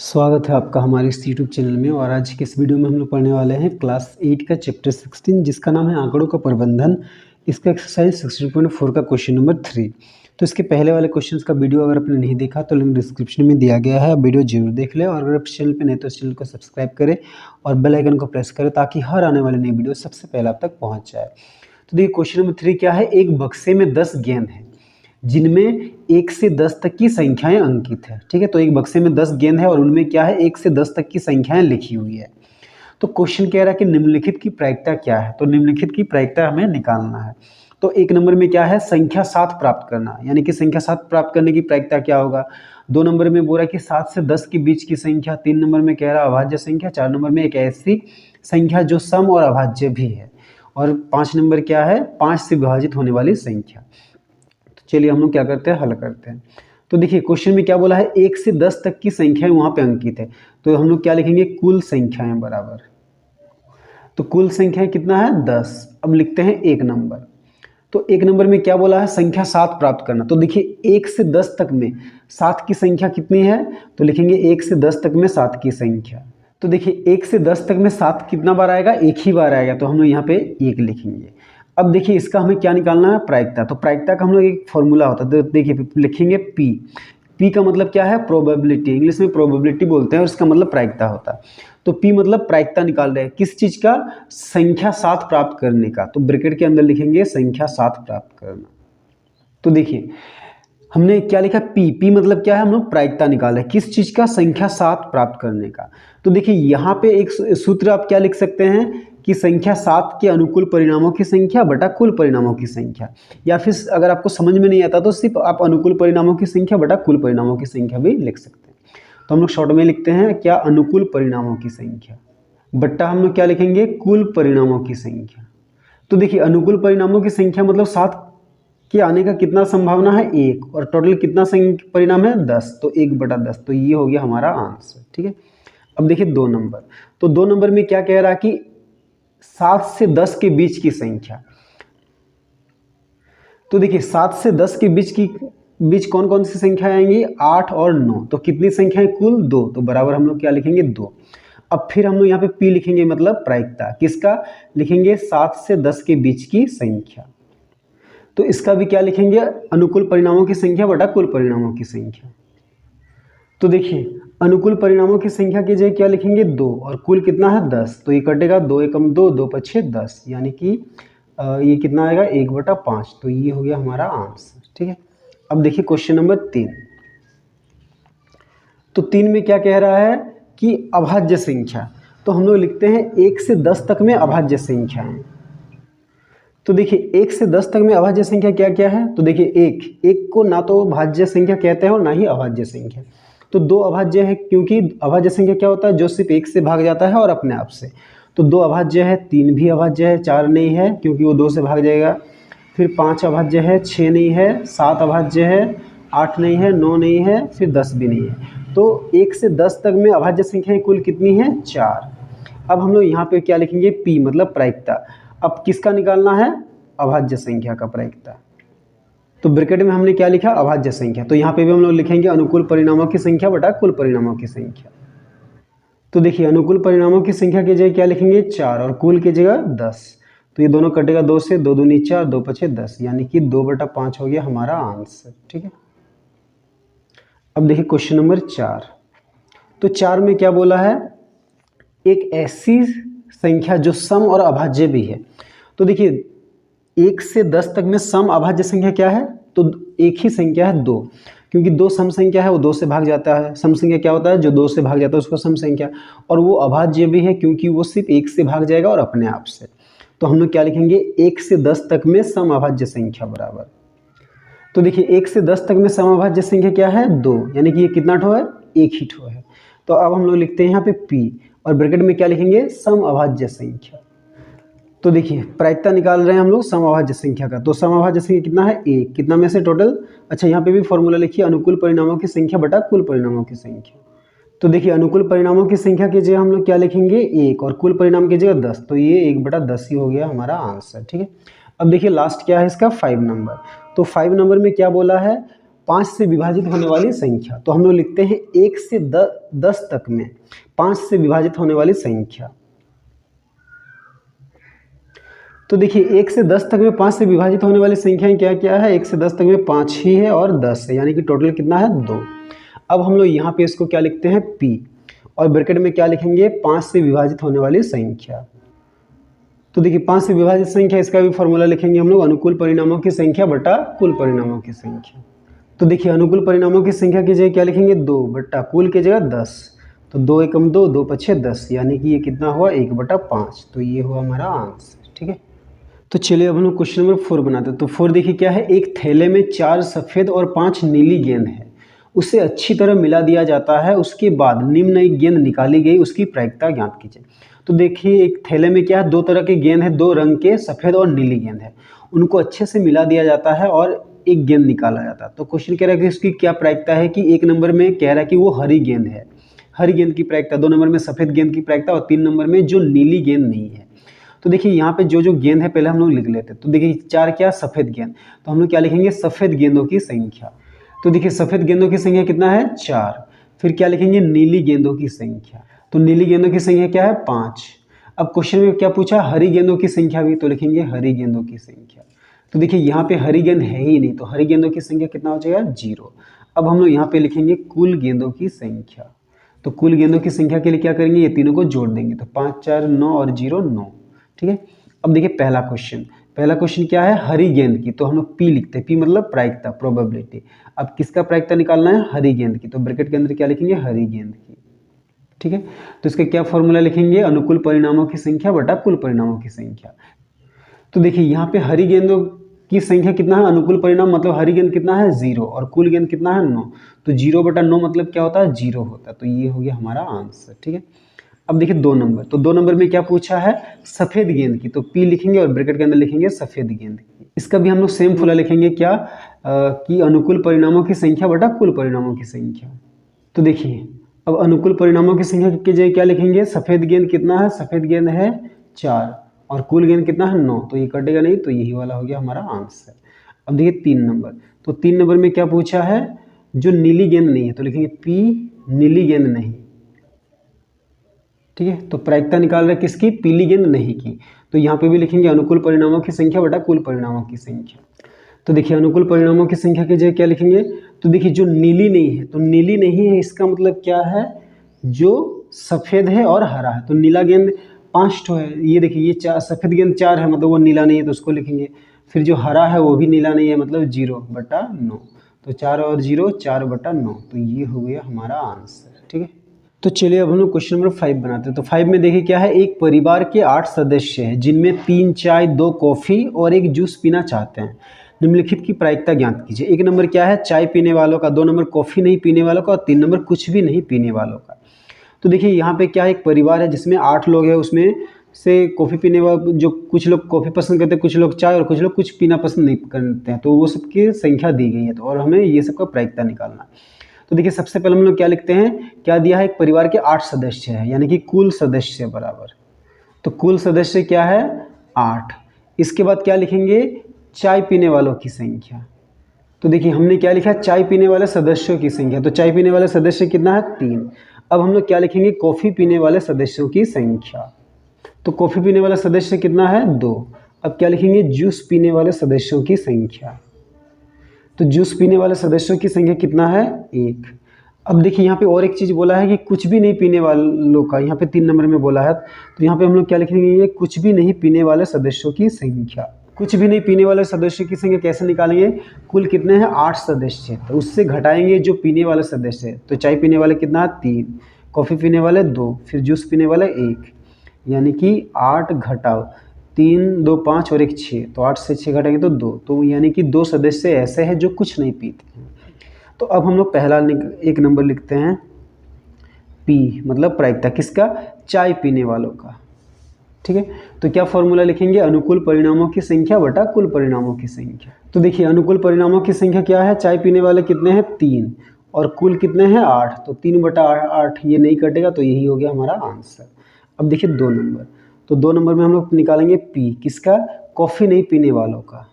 स्वागत है आपका हमारे इस यूट्यूब चैनल में। और आज के इस वीडियो में हम लोग पढ़ने वाले हैं क्लास 8 का चैप्टर 16 जिसका नाम है आंकड़ों का प्रबंधन। इसका एक्सरसाइज 16.4 का क्वेश्चन नंबर 3। तो इसके पहले वाले क्वेश्चंस का वीडियो अगर आपने नहीं देखा तो लिंक डिस्क्रिप्शन में दिया गया है, वीडियो जरूर देख लें। और अगर आप चैनल पर नए तो इस चैनल को सब्सक्राइब करें और बेल आइकन को प्रेस करें ताकि हर आने वाली नई वीडियो सबसे पहले आप तक पहुँच जाए। तो देखिए क्वेश्चन नंबर 3 क्या है, एक बक्से में 10 गेंद हैं जिनमें 1 से 10 तक की संख्याएं अंकित है। ठीक है, तो एक बक्से में 10 गेंद है और उनमें क्या है 1 से 10 तक की संख्याएं लिखी हुई है। तो क्वेश्चन कह रहा है कि निम्नलिखित की प्रायिकता क्या है। तो निम्नलिखित की प्रायिकता हमें निकालना है। तो एक नंबर में क्या है, संख्या 7 प्राप्त करना, यानी कि संख्या 7 प्राप्त करने की प्रायिकता क्या होगा। 2 नंबर में बोल रहा है कि 7 से 10 के बीच की संख्या। 3 नंबर में कह रहा है अभाज्य संख्या। 4 नंबर में एक ऐसी संख्या जो सम और अभाज्य भी है। और 5 नंबर क्या है, 5 से विभाजित होने वाली संख्या। चलिए हम लोग क्या करते हैं, हल करते हैं। तो देखिए क्वेश्चन में क्या बोला है, 1 से 10 तक की संख्याएं वहां पे अंकित है। तो हम लोग क्या लिखेंगे, कुल संख्याएं बराबर। तो कुल संख्याएं कितना है 10। अब लिखते हैं 1 नंबर। तो 1 नंबर में क्या बोला है, संख्या 7 प्राप्त करना। तो देखिए 1 से 10 तक में 7 की संख्या कितनी है, तो लिखेंगे 1 से 10 तक में 7 की संख्या। तो देखिए 1 से 10 तक में 7 कितना बार आएगा, एक ही बार आएगा। तो हम लोग यहाँ पे 1 लिखेंगे। अब देखिए इसका हमें क्या निकालना है, प्रायिकता। तो प्रायिकता का हम लोग एक फॉर्मूला होता है। तो देखिए लिखेंगे पी। पी का मतलब क्या है, प्रोबेबिलिटी। इंग्लिश में प्रोबेबिलिटी बोलते हैं और इसका मतलब प्रायिकता होता है। तो पी मतलब प्रायिकता निकाल रहे हैं किस चीज का, संख्या 7 प्राप्त करने का। तो ब्रैकेट के अंदर लिखेंगे संख्या 7 प्राप्त करना। तो देखिए हमने क्या लिखा, पी। पी मतलब क्या है, हम लोग प्रायिकता निकाल रहे हैं किस चीज का, संख्या 7 प्राप्त करने का। तो देखिए यहाँ पे एक सूत्र आप क्या लिख सकते हैं कि संख्या 7 के अनुकूल परिणामों की संख्या बटा कुल परिणामों की संख्या। या फिर अगर आपको समझ में नहीं आता तो सिर्फ आप अनुकूल परिणामों की संख्या बटा कुल परिणामों की संख्या भी लिख सकते हैं। तो हम लोग शॉर्ट में लिखते हैं क्या, अनुकूल परिणामों की संख्या बट्टा हम लोग क्या लिखेंगे, कुल परिणामों की संख्या। तो देखिए अनुकूल परिणामों की संख्या मतलब 7 के आने का कितना संभावना है, 1। और टोटल कितना परिणाम है 10। तो 1/10। तो ये हो गया हमारा आंसर। ठीक है, अब देखिए 2 नंबर। तो 2 नंबर में क्या कह रहा कि 7 से 10 के बीच की संख्या। तो देखिए 7 से 10 के बीच कौन कौन सी संख्या आएंगी, 8 और 9। तो कितनी संख्याएं, कुल 2। तो बराबर हम लोग क्या लिखेंगे, 2। अब फिर हम लोग यहाँ पे पी लिखेंगे, मतलब प्रायिकता किसका, लिखेंगे 7 से 10 के बीच की संख्या। तो इसका भी क्या लिखेंगे, अनुकूल परिणामों की संख्या बटा कुल परिणामों की संख्या। तो देखिए अनुकूल परिणामों की संख्या की जगह क्या लिखेंगे, 2। और कुल कितना है 10। तो ये कटेगा 2 एकम 2, 2 पछे 10, यानी कि ये कितना आएगा 1/5। तो ये हो गया हमारा आंसर। ठीक है, अब देखिए क्वेश्चन नंबर 3। तो 3 में क्या कह रहा है कि अभाज्य संख्या। तो हम लोग लिखते हैं 1 से 10 तक में अभाज्य संख्याएं। तो देखिए 1 से 10 तक में अभाज्य संख्या क्या क्या है। तो देखिए एक को ना तो भाज्य संख्या कहते हैं और ना ही अभाज्य संख्या। तो 2 अभाज्य है, क्योंकि अभाज्य संख्या क्या होता है, जो सिर्फ 1 से भाग जाता है और अपने आप से। तो 2 अभाज्य है, 3 भी अभाज्य है, 4 नहीं है क्योंकि वो 2 से भाग जाएगा। फिर 5 अभाज्य है, 6 नहीं है, 7 अभाज्य है, 8 नहीं है, 9 नहीं है, फिर 10 भी नहीं है। तो 1 से 10 तक में अभाज्य संख्याएं कुल कितनी है, 4। अब हम लोग यहाँ पे क्या लिखेंगे, पी मतलब प्रायिकता। अब किसका निकालना है, अभाज्य संख्या का प्रायिकता। तो ब्रैकेट में हमने क्या लिखा, अभाज्य संख्या। तो यहाँ पे भी हम लोग लिखेंगे अनुकूल परिणामों की संख्या बटा कुल परिणामों की संख्या। तो देखिए अनुकूल परिणामों की संख्या की जगह क्या लिखेंगे, 4। और कुल की जगह 10। तो ये दोनों कटेगा 2 से, 2 दूनी 4, 2 पछे 10, यानी कि 2/5 हो गया हमारा आंसर। ठीक है, अब देखिए क्वेश्चन नंबर 4। तो 4 में क्या बोला है, एक ऐसी संख्या जो सम और अभाज्य भी है। तो देखिए 1 से 10 तक में सम अभाज्य संख्या क्या है, तो एक ही संख्या है 2। क्योंकि 2 सम संख्या है, वो 2 से भाग जाता है। सम संख्या क्या होता है, जो 2 से भाग जाता है उसको सम संख्या। और वो अभाज्य भी है क्योंकि वो सिर्फ 1 से भाग जाएगा और अपने आप से। तो हम लोग क्या लिखेंगे, 1 से 10 तक में सम अभाज्य संख्या बराबर। तो देखिए 1 से 10 तक में सम अभाज्य संख्या क्या है, 2, यानी कि ये कितना ठो है, एक ही ठो है। तो अब हम लोग लिखते हैं यहाँ पे पी और ब्रैकेट में क्या लिखेंगे, सम अभाज्य संख्या। तो देखिए प्रायिकता निकाल रहे हैं हम लोग सम अभाज्य संख्या का। तो सम अभाज्य संख्या कितना है, 1। कितना में से टोटल, अच्छा यहाँ पे भी फॉर्मूला लिखिए, अनुकूल परिणामों की संख्या बटा कुल परिणामों की संख्या। तो देखिए अनुकूल परिणामों की संख्या की जगह हम लोग क्या लिखेंगे, 1। और कुल परिणाम की जगह 10। तो ये 1/10 ही हो गया हमारा आंसर। ठीक है, अब देखिए लास्ट क्या है इसका, 5 नंबर। तो 5 नंबर में क्या बोला है, 5 से विभाजित होने वाली संख्या, तो हम लोग लिखते हैं 1 से 10 तक में 5 से विभाजित होने वाली संख्या। तो देखिए 1 से 10 तक में 5 से विभाजित होने वाली संख्याएं क्या क्या है, 1 से 10 तक में 5 ही है और 10 है, यानी कि टोटल कितना है 2। अब हम लोग यहाँ पे इसको क्या लिखते हैं p, और ब्रैकेट में क्या लिखेंगे 5 से विभाजित होने वाली संख्या। तो देखिए 5 से विभाजित संख्या, इसका भी फॉर्मूला लिखेंगे हम लोग अनुकूल परिणामों की संख्या बटा कुल परिणामों की संख्या। तो देखिए अनुकूल परिणामों की संख्या की जगह क्या लिखेंगे 2 बटा कुल की जगह 10, तो 2 एकम 2, 2 पछे 10, यानी कि ये कितना हुआ 1 बटा 5, तो ये हुआ हमारा आंसर। ठीक है, तो चलिए अब हम लोग क्वेश्चन नंबर 4 बनाते हैं। तो 4 देखिए क्या है, एक थैले में 4 सफ़ेद और 5 नीली गेंद है, उसे अच्छी तरह मिला दिया जाता है, उसके बाद निम्न एक गेंद निकाली गई, उसकी प्रायिकता ज्ञात कीजिए। तो देखिए एक थैले में क्या है, 2 तरह के गेंद है, 2 रंग के सफ़ेद और नीली गेंद है, उनको अच्छे से मिला दिया जाता है और एक गेंद निकाला जाता है। तो क्वेश्चन कह रहा है कि उसकी क्या प्रायिकता है, कि 1 नंबर में कह रहा है कि वो हरी गेंद है, हरी गेंद की प्रायिकता, 2 नंबर में सफ़ेद गेंद की प्रायिकता, और 3 नंबर में जो नीली गेंद नहीं है। तो देखिए यहाँ पे जो गेंद है पहले हम लोग लिख लेते हैं। तो देखिए 4 क्या सफ़ेद गेंद, तो हम लोग क्या लिखेंगे सफ़ेद गेंदों की संख्या। तो देखिए सफ़ेद गेंदों की संख्या कितना है 4, फिर क्या लिखेंगे नीली गेंदों की संख्या, तो नीली गेंदों की संख्या क्या है 5। अब क्वेश्चन में क्या पूछा, हरी गेंदों की संख्या भी, तो लिखेंगे हरी गेंदों की संख्या। तो देखिए यहाँ पे हरी गेंद है ही नहीं, तो हरी गेंदों की संख्या कितना हो जाएगा 0। अब हम लोग यहाँ पे लिखेंगे कुल गेंदों की संख्या। तो कुल गेंदों की संख्या के लिए क्या करेंगे, ये तीनों को जोड़ देंगे, तो 5 4 9 और 0 9। ठीक है, अब देखिए पहला क्वेश्चन क्या है, हरी गेंद की, तो हम लोग p लिखते हैं, p मतलब प्रायिकता, प्रोबेबिलिटी। अब किसका प्रायिकता निकालना है, हरी गेंद की, तो ब्रैकेट के अंदर क्या लिखेंगे हरी गेंद की। ठीक है, तो इसका क्या फॉर्मूला लिखेंगे, अनुकूल परिणामों की संख्या बटा कुल परिणामों की संख्या। तो देखिए यहाँ पे हरी गेंदों की संख्या कितना है, अनुकूल परिणाम मतलब हरी गेंद कितना है 0 और कुल गेंद कितना है 9, तो 0 बटा 9 मतलब क्या होता है 0 होता है, तो ये हो गया हमारा आंसर। ठीक है, अब देखिए 2 नंबर, तो 2 नंबर में क्या पूछा है सफ़ेद गेंद की, तो p लिखेंगे और ब्रैकेट के अंदर लिखेंगे सफ़ेद गेंद की। इसका भी हम लोग सेम फॉर्मूला लिखेंगे क्या, कि अनुकूल परिणामों की संख्या बटा कुल परिणामों की संख्या। तो देखिए अब अनुकूल परिणामों की संख्या की जगह क्या लिखेंगे, सफ़ेद गेंद कितना है, सफ़ेद गेंद है 4 और कुल गेंद कितना है 9, तो ये कटेगा नहीं, तो यही वाला हो गया हमारा आंसर। अब देखिए 3 नंबर, तो 3 नंबर में क्या पूछा है, जो नीली गेंद नहीं है, तो लिखेंगे p नीली गेंद नहीं। ठीक है, तो प्रायिकता निकाल रहे किसकी, पीली गेंद नहीं की, तो यहाँ पे भी लिखेंगे अनुकूल परिणामों की संख्या बटा कुल परिणामों की संख्या। तो देखिए अनुकूल परिणामों की संख्या की जगह क्या लिखेंगे, तो देखिए जो नीली नहीं है, तो नीली नहीं है इसका मतलब क्या है, जो सफ़ेद है और हरा है, तो नीला गेंद 5 ठो है, ये देखिए ये 4 सफ़ेद गेंद 4 है, मतलब वो नीला नहीं है, तो उसको लिखेंगे। फिर जो हरा है वो भी नीला नहीं है, मतलब 0 बटा 9, तो 4 और 0 4 बटा 9, तो ये हो गया हमारा आंसर। ठीक है, तो चलिए अब हम लोग क्वेश्चन नंबर 5 बनाते हैं। तो 5 में देखिए क्या है, एक परिवार के 8 सदस्य हैं, जिनमें 3 चाय 2 कॉफ़ी और 1 जूस पीना चाहते हैं, निम्नलिखित की प्रायिकता ज्ञात कीजिए। 1 नंबर क्या है चाय पीने वालों का, 2 नंबर कॉफ़ी नहीं पीने वालों का, और 3 नंबर कुछ भी नहीं पीने वालों का। तो देखिए यहाँ पे क्या है, एक परिवार है जिसमें 8 लोग हैं, उसमें से कॉफ़ी पीने वाले जो कुछ लोग कॉफ़ी पसंद करते हैं, कुछ लोग चाय, और कुछ लोग कुछ पीना पसंद नहीं करते हैं, तो वो सबकी संख्या दी गई है, तो और हमें ये सबका प्रायिकता निकालना है। तो देखिए सबसे पहले हम लोग क्या लिखते हैं, क्या दिया है, एक परिवार के 8 सदस्य हैं, यानी कि कुल सदस्य बराबर, तो कुल सदस्य क्या है 8। इसके बाद क्या लिखेंगे, चाय पीने वालों की संख्या। तो देखिए हमने क्या लिखा, चाय पीने वाले सदस्यों की संख्या, तो चाय पीने वाले सदस्य कितना है 3। अब हम लोग क्या लिखेंगे, कॉफ़ी पीने वाले सदस्यों की संख्या, तो कॉफ़ी पीने वाला सदस्य कितना है 2। अब क्या लिखेंगे, जूस पीने वाले सदस्यों की संख्या, तो जूस पीने वाले सदस्यों की संख्या कितना है 1। अब देखिए यहाँ पे और एक चीज़ बोला है कि कुछ भी नहीं पीने वालों का, यहाँ पे 3 नंबर में बोला है, तो यहाँ पे हम लोग क्या लिखेंगे, ये कुछ भी नहीं पीने वाले सदस्यों की संख्या। कुछ भी नहीं पीने वाले सदस्यों की संख्या कैसे निकालेंगे, कुल कितने हैं 8 सदस्य, तो उससे घटाएंगे जो पीने वाले सदस्य है, तो चाय पीने वाले कितना 3, कॉफ़ी पीने वाले 2, फिर जूस पीने वाले 1, यानी कि 8 घटाओ 3 2 5 और 1 6, तो 8 से 6 घटाएंगे तो 2, तो यानी कि 2 सदस्य ऐसे हैं जो कुछ नहीं पीते हैं। तो अब हम लोग पहला 1 नंबर लिखते हैं p मतलब प्रायिकता किसका, चाय पीने वालों का। ठीक है, तो क्या फॉर्मूला लिखेंगे, अनुकूल परिणामों की संख्या बटा कुल परिणामों की संख्या। तो देखिए अनुकूल परिणामों की संख्या क्या है, चाय पीने वाले कितने हैं 3 और कुल कितने हैं 8, तो 3 बटा 8, ये नहीं कटेगा, तो यही हो गया हमारा आंसर। अब देखिए 2 नंबर, तो 2 नंबर में हम लोग निकालेंगे p किसका, कॉफ़ी नहीं पीने वालों का।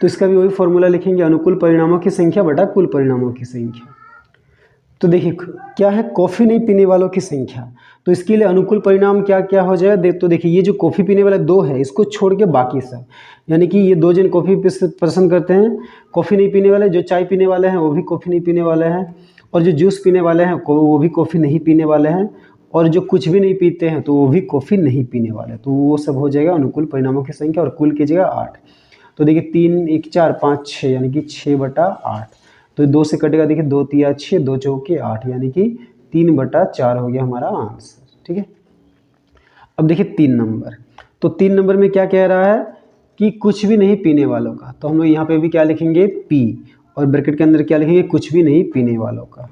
तो इसका भी वही फॉर्मूला लिखेंगे, अनुकूल परिणामों की संख्या बटा कुल परिणामों की संख्या। तो देखिए क्या है, कॉफ़ी नहीं पीने वालों की संख्या, तो इसके लिए अनुकूल परिणाम क्या क्या हो जाएगा। तो देखिए ये जो कॉफ़ी पीने वाले 2 है, इसको छोड़ के बाकी सब, यानी कि ये 2 जन कॉफ़ी पसंद करते हैं, कॉफ़ी नहीं पीने वाले, जो चाय पीने वाले हैं वो भी कॉफ़ी नहीं पीने वाले हैं, और जो जूस पीने वाले हैं वो भी कॉफ़ी नहीं पीने वाले हैं, और जो कुछ भी नहीं पीते हैं तो वो भी कॉफ़ी नहीं पीने वाले। तो वो सब हो जाएगा अनुकूल परिणामों की संख्या, और कुल कीजिएगा 8। तो देखिए 3 1 4 5 6 यानी कि 6/8। तो 2 से कटेगा, देखिए 2 3 6, 2 चौके 8 यानी कि 3/4 हो गया हमारा आंसर। ठीक है, अब देखिए 3 नंबर। तो 3 नंबर में क्या कह रहा है कि कुछ भी नहीं पीने वालों का, तो हम लोग यहाँ पे भी क्या लिखेंगे, पी, और ब्रैकेट के अंदर क्या लिखेंगे, कुछ भी नहीं पीने वालों का।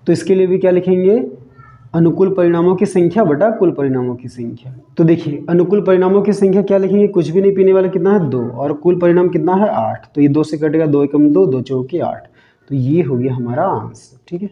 तो इसके लिए भी क्या लिखेंगे, अनुकूल परिणामों की संख्या बटा कुल परिणामों की संख्या। तो देखिए अनुकूल परिणामों की संख्या क्या लिखेंगे, कुछ भी नहीं पीने वाला कितना है 2, और कुल परिणाम कितना है 8। तो ये 2 से कटेगा, 2 एकम 2, 2 चौके 8। तो ये हो गया हमारा आंसर। ठीक है।